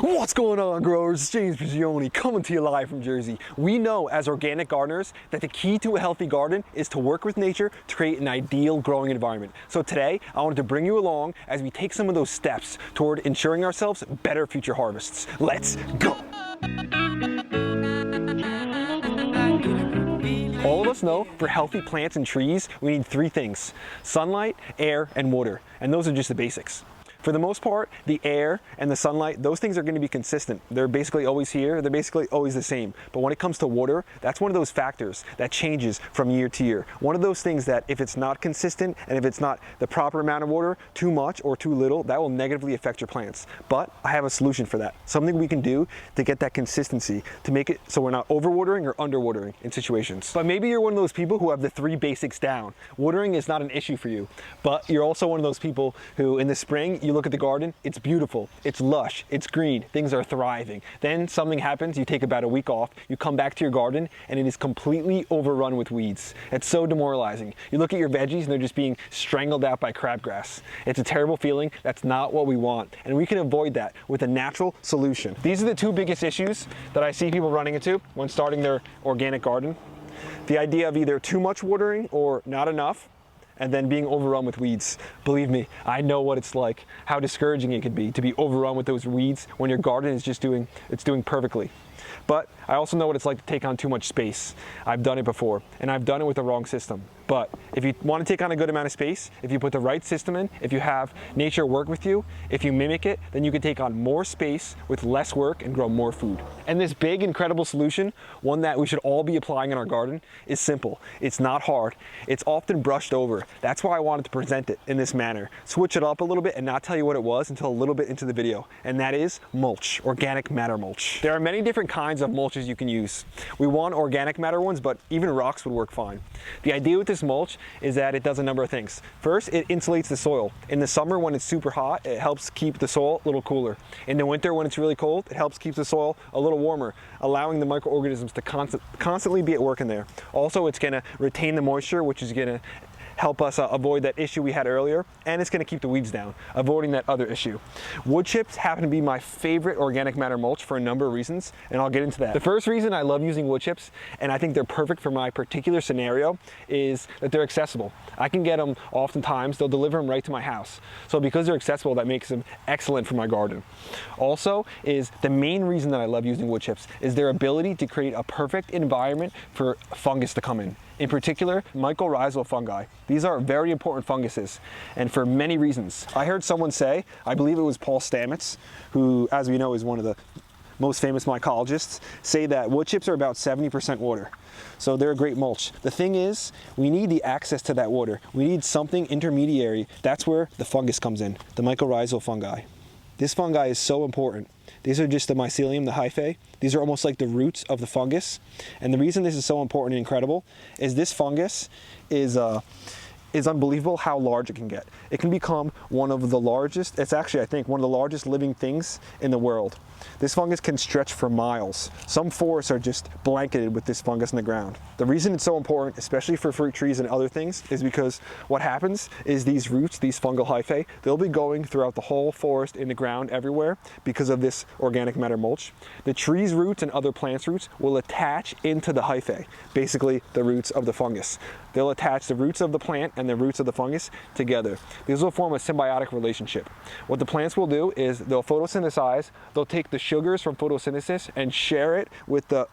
What's going on, growers? It's James Piccioni coming to you live from Jersey. We know as organic gardeners that the key to a healthy garden is to work with nature to create an ideal growing environment. So today, I wanted to bring you along as we take some of those steps toward ensuring ourselves better future harvests. Let's go! All of us know for healthy plants and trees, we need three things: sunlight, air, and water. And those are just the basics. For the most part, the air and the sunlight, those things are going to be consistent. They're basically always here. They're basically always the same. But when it comes to water, that's one of those factors that changes from year to year. One of those things that if it's not consistent and if it's not the proper amount of water, too much or too little, that will negatively affect your plants. But I have a solution for that. Something we can do to get that consistency, to make it so we're not overwatering or underwatering in situations. But maybe you're one of those people who have the three basics down. Watering is not an issue for you, but you're also one of those people who in the spring, you look at the garden, it's beautiful, it's lush, it's green, things are thriving. Then something happens, you take about a week off, you come back to your garden and it is completely overrun with weeds. It's so demoralizing. You look at your veggies and they're just being strangled out by crabgrass. It's a terrible feeling. That's not what we want. And we can avoid that with a natural solution. These are the two biggest issues that I see people running into when starting their organic garden. The idea of either too much watering or not enough, and then being overrun with weeds. Believe me, I know what it's like, how discouraging it can be to be overrun with those weeds when your garden is just doing perfectly. But I also know what it's like to take on too much space. I've done it before, and I've done it with the wrong system. But if you want to take on a good amount of space, if you put the right system in, if you have nature work with you, if you mimic it, then you can take on more space with less work and grow more food. And this big, incredible solution, one that we should all be applying in our garden, is simple. It's not hard. It's often brushed over. That's why I wanted to present it in this manner. Switch it up a little bit and not tell you what it was until a little bit into the video. And that is mulch, organic matter mulch. There are many different kinds of mulches you can use. We want organic matter ones, but even rocks would work fine. The idea with this mulch is that it does a number of things. First, it insulates the soil. In the summer when it's super hot, it helps keep the soil a little cooler. In the winter when it's really cold, it helps keep the soil a little warmer, allowing the microorganisms to constantly be at work in there. Also, it's going to retain the moisture, which is going to help us avoid that issue we had earlier, and it's going to keep the weeds down, avoiding that other issue. Wood chips happen to be my favorite organic matter mulch for a number of reasons, and I'll get into that. The first reason I love using wood chips, and I think they're perfect for my particular scenario, is that they're accessible. I can get them oftentimes, they'll deliver them right to my house. So because they're accessible, that makes them excellent for my garden. Also, is the main reason that I love using wood chips is their ability to create a perfect environment for fungus to come in. In particular, mycorrhizal fungi. These are very important funguses, and for many reasons. I heard someone say, I believe it was Paul Stamets, who, as we know, is one of the most famous mycologists, say that wood chips are about 70% water. So they're a great mulch. The thing is, we need the access to that water. We need something intermediary. That's where the fungus comes in, the mycorrhizal fungi. This fungi is so important. These are just the mycelium, the hyphae. These are almost like the roots of the fungus. And the reason this is so important and incredible is this fungus is unbelievable how large it can get. It can become one of the largest, it's actually, I think, one of the largest living things in the world. This fungus can stretch for miles. Some forests are just blanketed with this fungus in the ground. The reason it's so important, especially for fruit trees and other things, is because what happens is these roots, these fungal hyphae, they'll be going throughout the whole forest, in the ground, everywhere, because of this organic matter mulch. The tree's roots and other plants' roots will attach into the hyphae, basically the roots of the fungus. They'll attach the roots of the plant and the roots of the fungus together. These will form a symbiotic relationship. What the plants will do is they'll photosynthesize, they'll take the sugars from photosynthesis and share it with the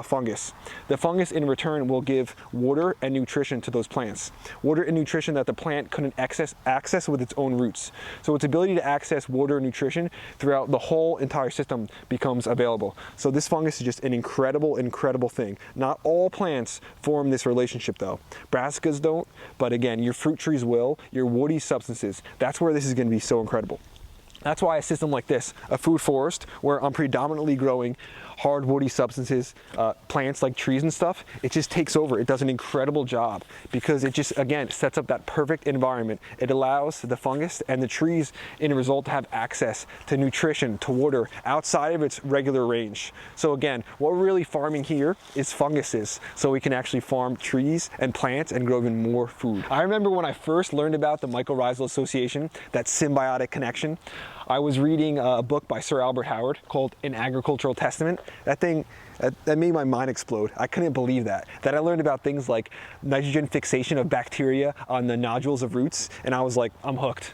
fungus. The fungus in return will give water and nutrition to those plants. Water and nutrition that the plant couldn't access with its own roots. So its ability to access water and nutrition throughout the whole entire system becomes available. So this fungus is just an incredible, incredible thing. Not all plants form this relationship though. Brassicas don't, but again, your fruit trees will, your woody substances. That's where this is going to be so incredible. That's why a system like this, a food forest, where I'm predominantly growing hard woody substances, plants like trees and stuff, it just takes over. It does an incredible job because it just, again, sets up that perfect environment. It allows the fungus and the trees in a result to have access to nutrition, to water outside of its regular range. So again, what we're really farming here is funguses, so we can actually farm trees and plants and grow even more food. I remember when I first learned about the mycorrhizal association, that symbiotic connection, I was reading a book by Sir Albert Howard called An Agricultural Testament. That made my mind explode. I couldn't believe that I learned about things like nitrogen fixation of bacteria on the nodules of roots, and I was like, I'm hooked.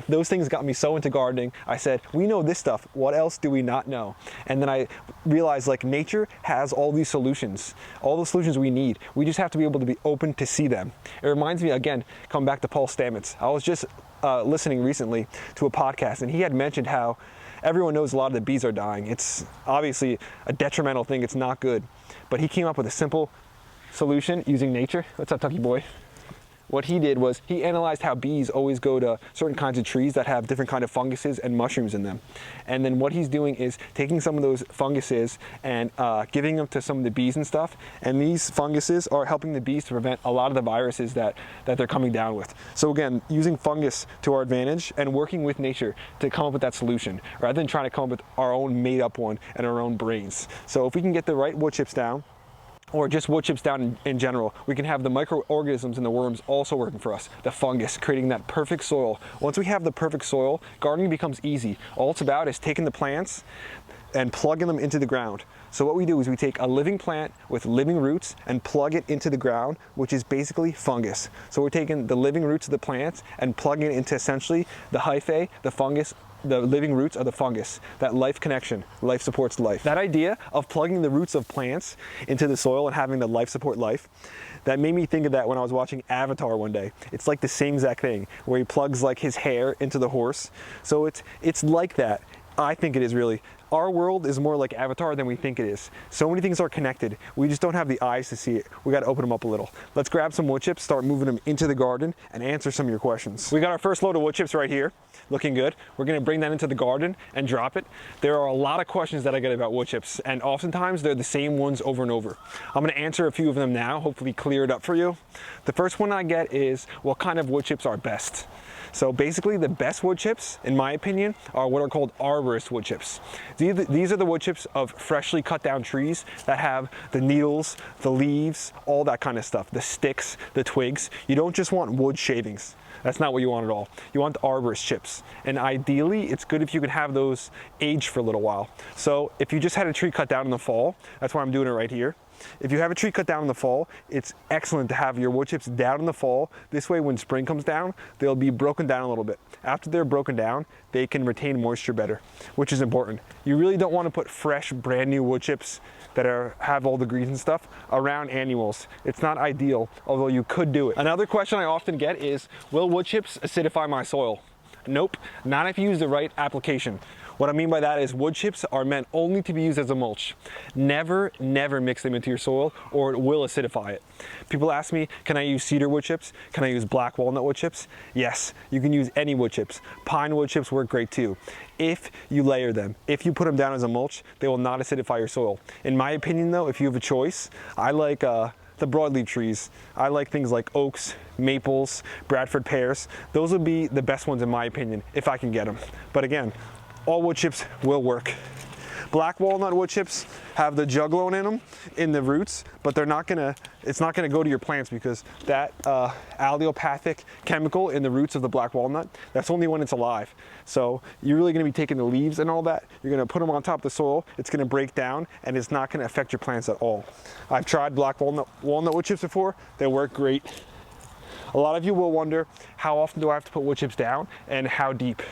Those things got me so into gardening. I said, we know this stuff, what else do we not know? And then I realized, like, nature has all these solutions, all the solutions we need. We just have to be able to be open to see them. It reminds me, again, coming back to Paul Stamets. I was just listening recently to a podcast, and he had mentioned how everyone knows a lot of the bees are dying. It's obviously a detrimental thing, it's not good. But he came up with a simple solution using nature. What's up, Tucky boy? What he did was he analyzed how bees always go to certain kinds of trees that have different kind of funguses and mushrooms in them. And then what he's doing is taking some of those funguses and giving them to some of the bees and stuff. And these funguses are helping the bees to prevent a lot of the viruses that they're coming down with. So again, using fungus to our advantage and working with nature to come up with that solution, rather than trying to come up with our own made up one and our own brains. So if we can get the right wood chips down, or just wood chips down in general, we can have the microorganisms and the worms also working for us, the fungus, creating that perfect soil. Once we have the perfect soil, gardening becomes easy. All it's about is taking the plants and plugging them into the ground. So what we do is we take a living plant with living roots and plug it into the ground, which is basically fungus. So we're taking the living roots of the plants and plugging it into essentially the hyphae, the fungus, the living roots of the fungus, that life connection. Life supports life. That idea of plugging the roots of plants into the soil and having the life support life, that made me think of that when I was watching Avatar one day. It's like the same exact thing, where he plugs like his hair into the horse. So it's like that. I think it is really. Our world is more like Avatar than we think it is. So many things are connected. We just don't have the eyes to see it. We gotta open them up a little. Let's grab some wood chips, start moving them into the garden, and answer some of your questions. We got our first load of wood chips right here, looking good. We're gonna bring that into the garden and drop it. There are a lot of questions that I get about wood chips, and oftentimes they're the same ones over and over. I'm gonna answer a few of them now, hopefully clear it up for you. The first one I get is, what kind of wood chips are best? So basically the best wood chips, in my opinion, are what are called arborist wood chips. These are the wood chips of freshly cut down trees that have the needles, the leaves, all that kind of stuff, the sticks, the twigs. You don't just want wood shavings. That's not what you want at all. You want the arborist chips. And ideally, it's good if you can have those age for a little while. So if you just had a tree cut down in the fall, that's why I'm doing it right here. If you have a tree cut down in the fall, it's excellent to have your wood chips down in the fall. This way, when spring comes down, they'll be broken down a little bit. After they're broken down, they can retain moisture better, which is important. You really don't want to put fresh, brand new wood chips that have all the grease and stuff around annuals. It's not ideal, although you could do it. Another question I often get is, will wood chips acidify my soil? Nope, not if you use the right application. What I mean by that is wood chips are meant only to be used as a mulch. Never, never mix them into your soil or it will acidify it. People ask me, can I use cedar wood chips? Can I use black walnut wood chips? Yes, you can use any wood chips. Pine wood chips work great too. If you layer them, if you put them down as a mulch, they will not acidify your soil. In my opinion though, if you have a choice, I like the broadleaf trees. I like things like oaks, maples, Bradford pears. Those would be the best ones in my opinion, if I can get them. But again, all wood chips will work. Black walnut wood chips have the juglone in them, in the roots, but it's not gonna go to your plants because that allelopathic chemical in the roots of the black walnut, that's only when it's alive. So you're really gonna be taking the leaves and all that, you're gonna put them on top of the soil, it's gonna break down, and it's not gonna affect your plants at all. I've tried black walnut wood chips before, they work great. A lot of you will wonder, how often do I have to put wood chips down and how deep?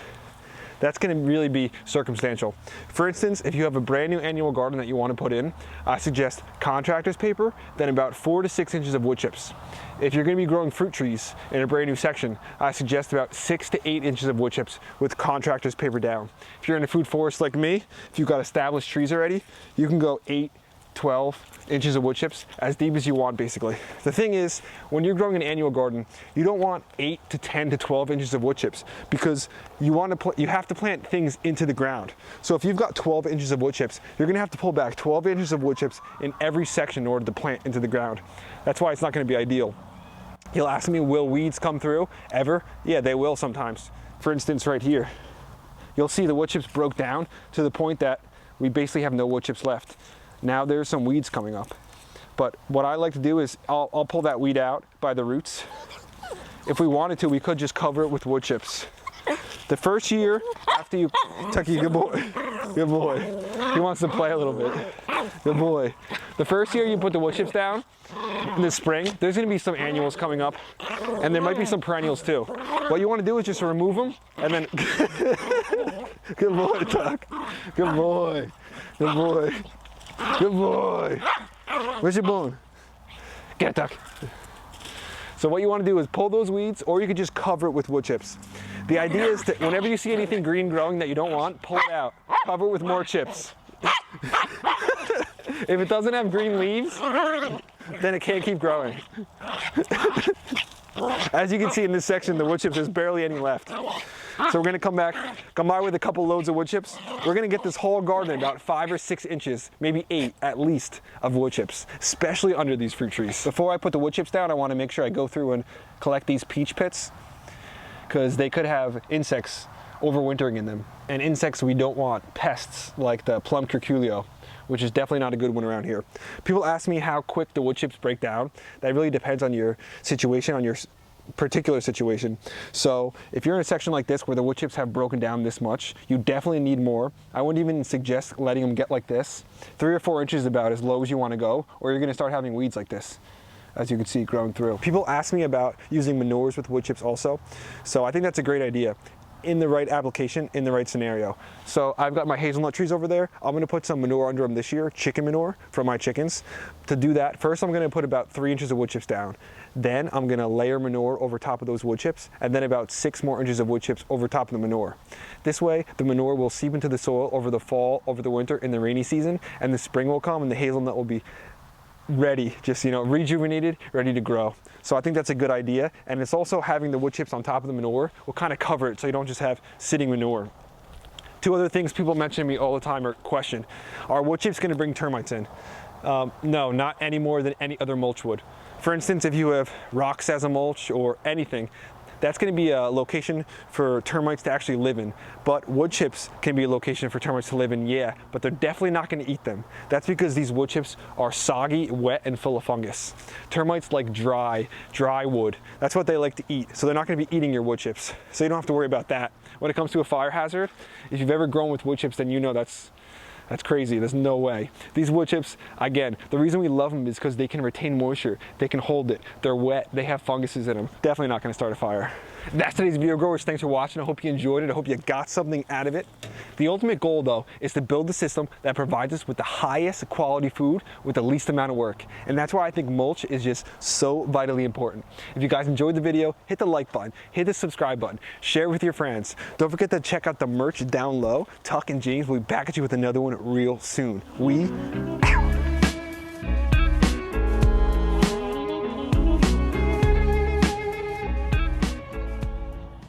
That's going to really be circumstantial. For instance, if you have a brand new annual garden that you want to put in, I suggest contractor's paper, then about 4 to 6 inches of wood chips. If you're going to be growing fruit trees in a brand new section, I suggest about 6 to 8 inches of wood chips with contractor's paper down. If you're in a food forest like me, if you've got established trees already, you can go 8, 12 inches of wood chips, as deep as you want basically. The thing is, when you're growing an annual garden, you don't want 8 to 10 to 12 inches of wood chips because you have to plant things into the ground. So if you've got 12 inches of wood chips, you're gonna have to pull back 12 inches of wood chips in every section in order to plant into the ground. That's why it's not gonna be ideal. You'll ask me, will weeds come through ever? Yeah, they will sometimes. For instance, right here, you'll see the wood chips broke down to the point that we basically have no wood chips left. Now there's some weeds coming up. But what I like to do is I'll pull that weed out by the roots. If we wanted to, we could just cover it with wood chips. The first year after you, Tucky, good boy, good boy. He wants to play a little bit. Good boy. The first year you put the wood chips down in the spring, there's gonna be some annuals coming up, and there might be some perennials too. What you wanna do is just remove them, and then, good boy, Tuck. Good boy, good boy, good boy. Where's your bone? Get it, Tuck. So what you want to do is pull those weeds, or you could just cover it with wood chips. The idea is that whenever you see anything green growing that you don't want, pull it out. Cover it with more chips. If it doesn't have green leaves, then it can't keep growing. As you can see in this section, the wood chips, there's barely any left. So we're gonna come by with a couple loads of wood chips. We're gonna get this whole garden about 5 or 6 inches, maybe 8 at least, of wood chips, especially under these fruit trees. Before I put the wood chips down, I wanna make sure I go through and collect these peach pits, because they could have insects overwintering in them. And insects we don't want, pests like the plum curculio, which is definitely not a good one around here. People ask me how quick the wood chips break down. That really depends on your situation, on your particular situation. So if you're in a section like this where the wood chips have broken down this much, you definitely need more. I wouldn't even suggest letting them get like this. 3 or 4 inches is about as low as you want to go, or you're going to start having weeds like this, as you can see growing through. People ask me about using manures with wood chips also. So I think that's a great idea in the right application, in the right scenario. So I've got my hazelnut trees over there. I'm gonna put some manure under them this year, chicken manure from my chickens. To do that, first I'm gonna put about 3 inches of wood chips down. Then I'm gonna layer manure over top of those wood chips, and then about 6 more inches of wood chips over top of the manure. This way, the manure will seep into the soil over the fall, over the winter, in the rainy season, and the spring will come and the hazelnut will be ready, just, you know, rejuvenated, ready to grow. So I think that's a good idea. And it's also having the wood chips on top of the manure will kind of cover it so you don't just have sitting manure. 2 other things people mention to me all the time or question: are wood chips going to bring termites in? No, not any more than any other mulch would. For instance, if you have rocks as a mulch or anything, that's going to be a location for termites to actually live in. But wood chips can be a location for termites to live in, yeah, but they're definitely not going to eat them. That's because these wood chips are soggy, wet, and full of fungus. Termites like dry wood. That's what they like to eat. So they're not going to be eating your wood chips. So you don't have to worry about that. When it comes to a fire hazard, if you've ever grown with wood chips, then you know that's crazy. There's no way. These wood chips, again, the reason we love them is because they can retain moisture. They can hold it. They're wet. They have funguses in them. Definitely not going to start a fire. That's today's video, growers. Thanks for watching. I hope you enjoyed it. I hope you got something out of it. The ultimate goal, though, is to build a system that provides us with the highest quality food with the least amount of work. And that's why I think mulch is just so vitally important. If you guys enjoyed the video, hit the like button, hit the subscribe button, share it with your friends. Don't forget to check out the merch down low. Tuck and James will be back at you with another one real soon. We